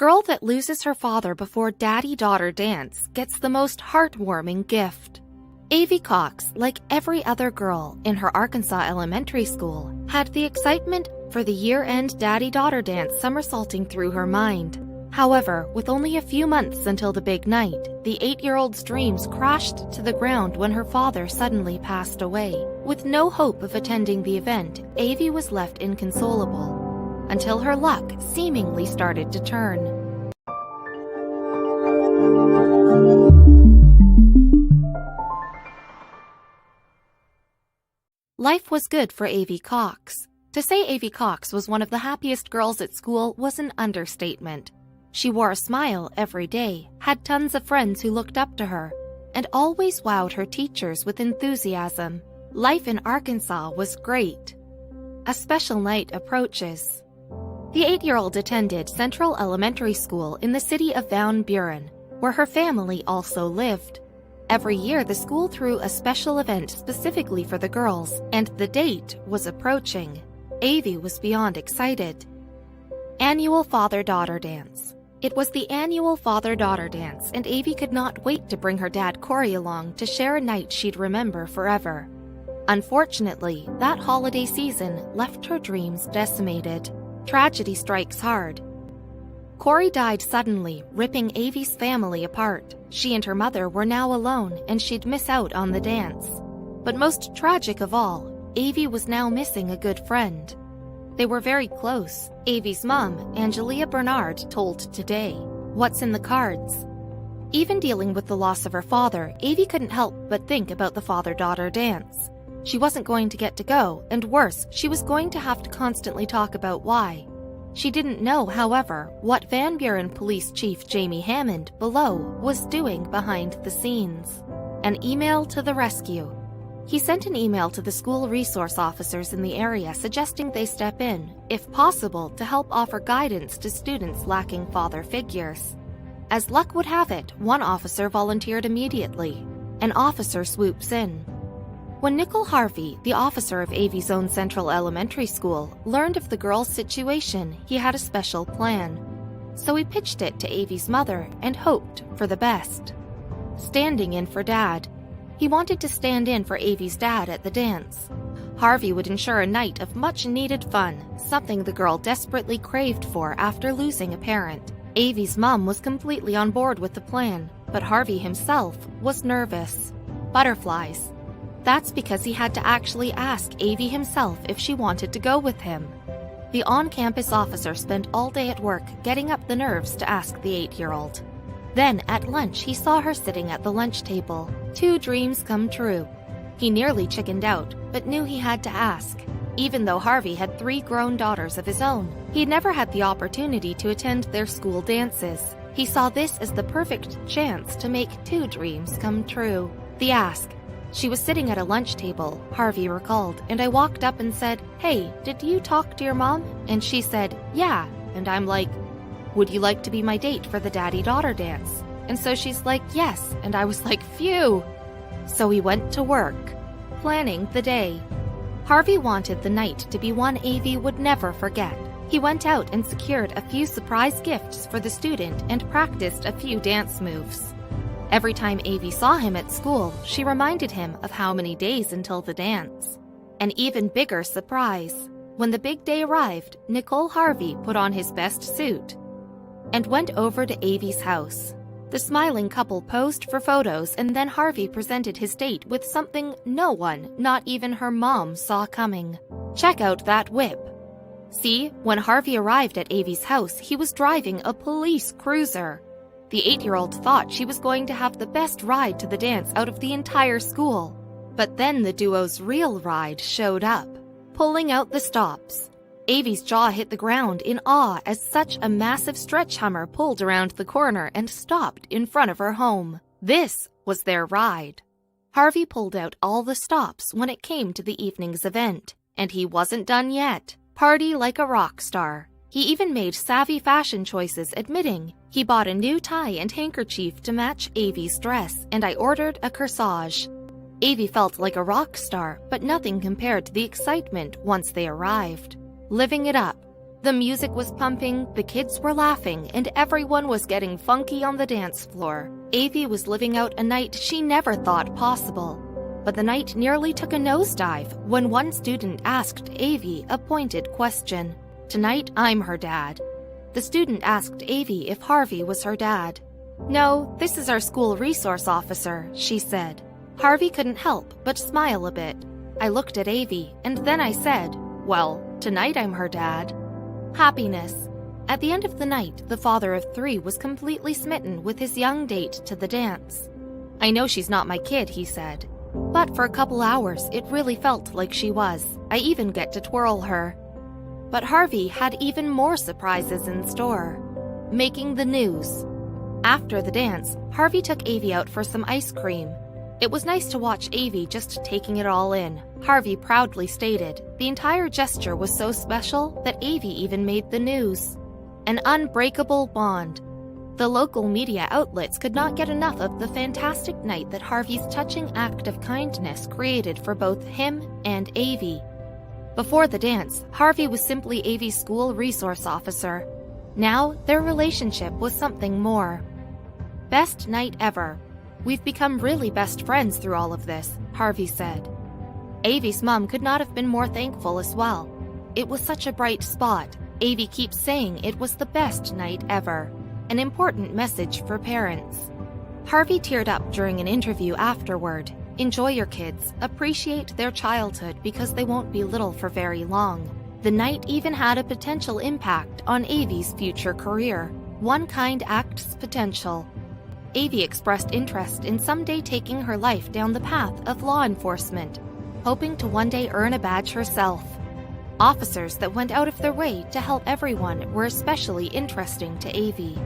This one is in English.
girl that loses her father before daddy-daughter dance gets the most heartwarming gift. Avey Cox, like every other girl in her Arkansas elementary school, had the excitement for the year-end daddy-daughter dance somersaulting through her mind. However, with only a few months until the big night, the 8-year-old's dreams crashed to the ground when her father suddenly passed away. With no hope of attending the event, Avey was left inconsolable, until her luck seemingly started to turn. Life was good for Avey Cox. To say Avey Cox was one of the happiest girls at school was an understatement. She wore a smile every day, had tons of friends who looked up to her, and always wowed her teachers with enthusiasm. Life in Arkansas was great. A special night approaches. The 8-year-old attended Central Elementary School in the city of Van Buren, where her family also lived. Every year, the school threw a special event specifically for the girls, and the date was approaching. Avey was beyond excited. Annual Father-Daughter Dance. It was the annual Father-Daughter Dance, and Avey could not wait to bring her dad Corey along to share a night she'd remember forever. Unfortunately, that holiday season left her dreams decimated. Tragedy strikes hard. Corey died suddenly, ripping Avey's family apart. She and her mother were now alone, and she'd miss out on the dance. But most tragic of all, Avey was now missing a good friend. They were very close. Avey's mom, Angelia Bernard, told Today, "What's in the cards?" Even dealing with the loss of her father, Avey couldn't help but think about the father-daughter dance. She wasn't going to get to go, and worse, she was going to have to constantly talk about why. She didn't know, however, what Van Buren Police Chief Jamie Hammond, below, was doing behind the scenes. An email to the rescue. He sent an email to the school resource officers in the area suggesting they step in, if possible, to help offer guidance to students lacking father figures. As luck would have it, one officer volunteered immediately. An officer swoops in. When Nicole Harvey, the officer of Avey's own Central Elementary School, learned of the girl's situation, he had a special plan. So he pitched it to Avey's mother and hoped for the best. Standing in for Dad. He wanted to stand in for Avey's dad at the dance. Harvey would ensure a night of much-needed fun, something the girl desperately craved for after losing a parent. Avey's mom was completely on board with the plan, but Harvey himself was nervous. Butterflies. That's because he had to actually ask Avey himself if she wanted to go with him. The on-campus officer spent all day at work getting up the nerves to ask the 8-year-old. Then, at lunch, he saw her sitting at the lunch table. 2 dreams come true. He nearly chickened out, but knew he had to ask. Even though Harvey had 3 grown daughters of his own, he'd never had the opportunity to attend their school dances. He saw this as the perfect chance to make 2 dreams come true. The ask. She was sitting at a lunch table, Harvey recalled, and I walked up and said, "Hey, did you talk to your mom?" And she said, "Yeah." And I'm like, "Would you like to be my date for the daddy-daughter dance?" And so she's like, "Yes." And I was like, phew. So we went to work, planning the day. Harvey wanted the night to be one Avey would never forget. He went out and secured a few surprise gifts for the student and practiced a few dance moves. Every time Avey saw him at school, she reminded him of how many days until the dance. An even bigger surprise. When the big day arrived, Nicole Harvey put on his best suit and went over to Avey's house. The smiling couple posed for photos, and then Harvey presented his date with something no one, not even her mom, saw coming. Check out that whip. See, when Harvey arrived at Avey's house, he was driving a police cruiser. The 8-year-old thought she was going to have the best ride to the dance out of the entire school. But then the duo's real ride showed up, pulling out the stops. Avey's jaw hit the ground in awe as such a massive stretch Hummer pulled around the corner and stopped in front of her home. This was their ride. Harvey pulled out all the stops when it came to the evening's event, and he wasn't done yet. Party like a rock star. He even made savvy fashion choices, admitting he bought a new tie and handkerchief to match Avey's dress, and I ordered a corsage. Avey felt like a rock star, but nothing compared to the excitement once they arrived. Living it up. The music was pumping, the kids were laughing, and everyone was getting funky on the dance floor. Avey was living out a night she never thought possible. But the night nearly took a nosedive when one student asked Avey a pointed question. "Tonight, I'm her dad." The student asked Avey if Harvey was her dad. "No, this is our school resource officer," she said. Harvey couldn't help but smile a bit. I looked at Avey, and then I said, "Well, tonight I'm her dad." Happiness. At the end of the night, the father of 3 was completely smitten with his young date to the dance. "I know she's not my kid," he said. "But for a couple hours, it really felt like she was. I even get to twirl her." But Harvey had even more surprises in store. Making the news. After the dance, Harvey took Avey out for some ice cream. It was nice to watch Avey just taking it all in. Harvey proudly stated, the entire gesture was so special that Avey even made the news. An unbreakable bond. The local media outlets could not get enough of the fantastic night that Harvey's touching act of kindness created for both him and Avey. Before the dance, Harvey was simply Avey's school resource officer. Now, their relationship was something more. Best night ever. "We've become really best friends through all of this," Harvey said. Avey's mom could not have been more thankful as well. "It was such a bright spot. Avey keeps saying it was the best night ever." An important message for parents. Harvey teared up during an interview afterward. "Enjoy your kids. Appreciate their childhood because they won't be little for very long." The night even had a potential impact on Avey's future career. One kind act's potential. Avey expressed interest in someday taking her life down the path of law enforcement, hoping to one day earn a badge herself. Officers that went out of their way to help everyone were especially interesting to Avey.